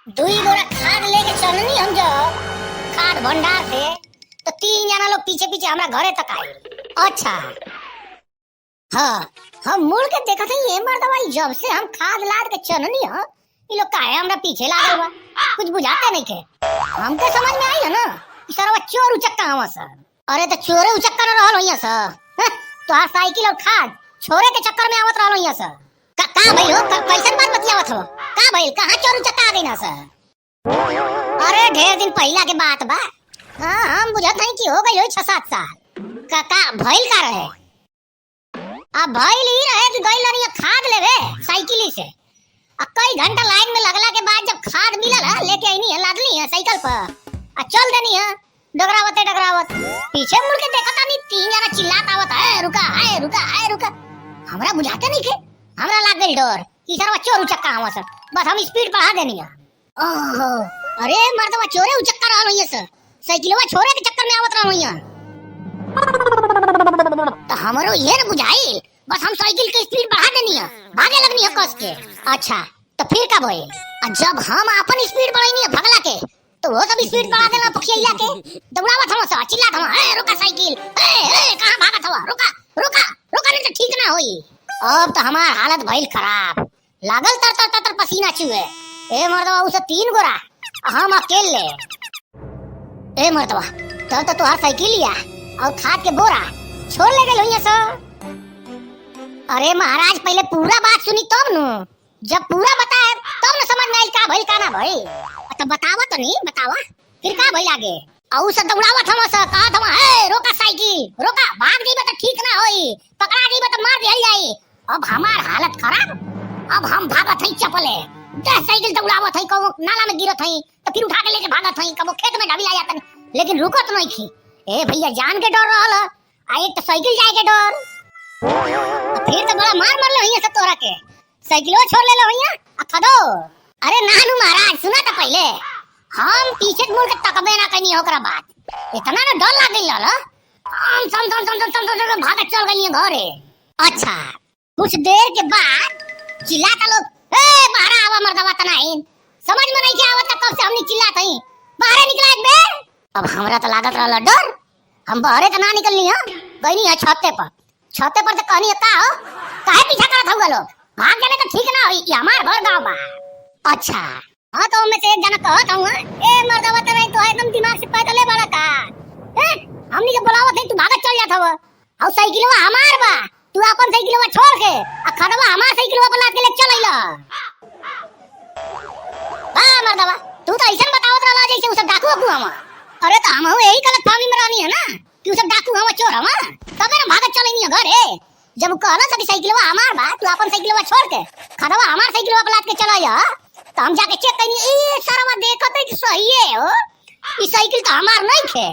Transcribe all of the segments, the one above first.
दुई बोरा खाद लेके चलनी हम जब खाद भंडार से तो 3 जना लोग पीछे पीछे हमारा घरे तक आए। अच्छा हाँ, हम मुड़ के देखा था ये मर्दवा जब से हम खाद लाद के चलनी है ये लोग काहे हमरा पीछे लागल बा, कुछ बुझाते नहीं के। हमके समझ में आई है ना कि सरवा चोर उचक्का हवा सर। अरे तो चोरे उचक्का न रहल होइया सर, तोहार साइकिल और खाद छोरे के चक्कर में आवत रहल होइया सर। का भइल हो, कैसन बात बतियावत हो, का भइल, कहां चोर उचक्का आ गई ना सर? अरे ढेर दिन पहला के बात बा। हां हम बुझत हई कि हो गई हो 6-7 साल। का भइल का रहे? अब भइल ही रहे कि गइल रही खाद लेवे साइकिल से। कई घंटा लाइन में लगला के बाद जब खाद मिलल है लेके आईनी है, लादली है साइकिल पर चल देनी है डगरावत पीछे मुड़ के देखा तानी 3 जना चिल्लात आवत है रुका है रुका है रुका। हमरा बुझाते नहीं के, हमरा लाग गइल डर कि सरवा चोर उचक्का हवा सर। बस हम स्पीड बढ़ा देनी है। ओहो अरे मर्दवा चोरे उचक्का रहल होइए सर, साइकिलवा छोरे के चक्कर में आवत रहल होइए। तो हमरो ये न बुझाइल, बस हम साइकिल के स्पीड बढ़ा देनी है, भागे लगनी है कस के। अच्छा तो फिर का भइल? जब हम अपन स्पीड बढ़ाइनी है भगला के तो वो सब स्पीड बढ़ा देला पखिया के दौड़ावत हम सा चिल्लात हम ए रुका साइकिल, ए कहां भागत हवा, रुका रुका रुका नहीं तो ठीक ना होई। अब तो हमार हालत भइल खराब, लागल तर पसीना चुए। ए मर्दवा उसे 3 गोरा हम अकेले। ए मर्दवा तब तो तोहार साइकिलिया और खाद के बोरा छोड़ ले गइल होइया सर। अरे महाराज पहले पूरा बात सुनी तब नु, जब पूरा बताए तब न समझ में आइल का भइल का ना भइल। तो बतावा तो नहीं बतावा फिर का भइल आगे? औ से दौड़ावत हम सा कहत हम ए रोका साइकिल रोका, भाग जइबे तो ठीक ना होई, पकड़ा जइबे तो मार दिहल जाई। अब हमार हालत खराब, अब हम भागत हई चपले 10 साइकिल दौड़ावत हई, कबो नाला में गिरत हई तो फिर उठा के लेके भागत हई, कबो खेत में ढाबी आ जात लेकिन रुकत नहीं थी। ए भैया जान के डर रहल आ एक तो साइकिल जाए के डर। तो फिर तो बड़ा मार मरले होइया सब तोरा के, साइकिलो छोड़ लेले होइया आ खदो। अरे नानू महाराज सुना तो पहले, हम पीछे मुड़ के तकबे ना कनी ओकरा बात, इतना ना डर लाग गइल ल हम सम भागत चल गइल घरे। अच्छा कुछ देर के बाद चिल्लाता लोग ए बाहर आवा मर्दवा तनाइन, समझ में नहीं के आवत कब से हमनी चिल्लात हई बाहर निकला एक बे। अब हमरा तो लागत रहल डर, हम बाहरे तो ना निकलनी है, गइनी है छते पर तो कहनी का हो काहे पीछा करत हउ लोग, भाग जाने तो ठीक ना होई, ये हमार घर गांव बा। अच्छा हां तो में से एक जना कहत हूं ए मर्दवा त नहीं तो एकदम दिमाग से पैदल बड़ा का हमनी के बुलावत है तू भागत चल जात हव और साइकिलवा हमार बा, तू अपन साइकिलवा छोड़ के आ खदवा हमार साइकिलवा पर लाद के ले चल आइला। हां मर्दवा तू तो ऐसा बतावत रहला जैसे उ सब डाकू हकू हम। अरे तो हम यही गलत फहमी में रहनी है ना कि उ सब डाकू हम चोर हम, तबे ना भागत चलनी है घरे। जब कहला था कि साइकिलवा हमार बा, तू अपन साइकिलवा छोड़ के खदवा हमार साइकिलवा पर लाद के चला जा, तो हम जाके चेक कइनी ए सरवा देखत है कि सही है हो, ई साइकिल तो हमार नहीं थे।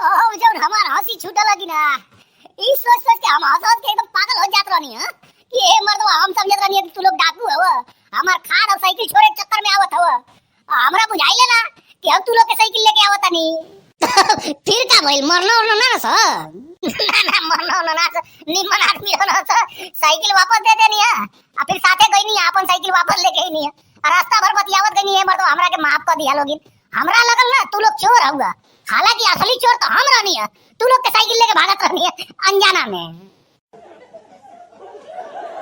ओ जब हमार हंसी छूटे लगी ना, ई सोच के हम हंस के एकदम पागल हो जात रहनी है कि ए मर्दवा हम समझत रहनी है कि तू लोग डाकू हो, हमार खाद और साइकिल छोड़े के चक्कर में आवत हो। हमरा बुझाइले ना कि अब तू लोग के साइकिल लेके आवत नहीं। फिर का भइल, मरना उरना ना सर? ना मरना उरना ना सर, निमन आदमी हो ना सर, साइकिल वापस दे देनी है आ फिर साथे गइनी है अपन साइकिल वापस लेके आईनी है और रास्ता भर बतियावत गइनी है मर्दवा हमरा के माफ कर दिया लोगिन। हमरा लगल ना तू लोग चोर हुआ, हालांकि असली चोर तो हम रहनी है, तू लोग के साइकिल लेके भागत रहनी है अनजाना में।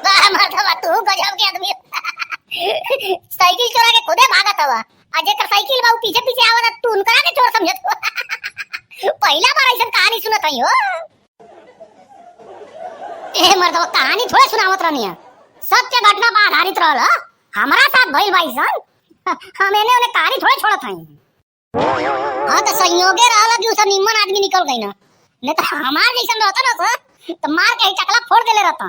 वाह मर्दवा तू गजब के आदमी साइकिल चोरा के खुदे भागत हवा, आ जेकर साइकिल बा पीछे पीछे आवत तू उनकरा के चोर समझत। पहला बार ऐसा कहानी सुनत हई हो। ए मर्दवा कहानी थोड़े सुनावत रहनी है, सत्य घटना पर आधारित रहल हमरा साथ भइल भाई सन, हम एने ओने कहानी थोड़े छोड़त हई। हां तो संयोगे रहल कि उ सब निमन आदमी निकल गई ना, नहीं तो हमार जैसन रहता ना सर तो मार के चकला फोड़ देले रहता।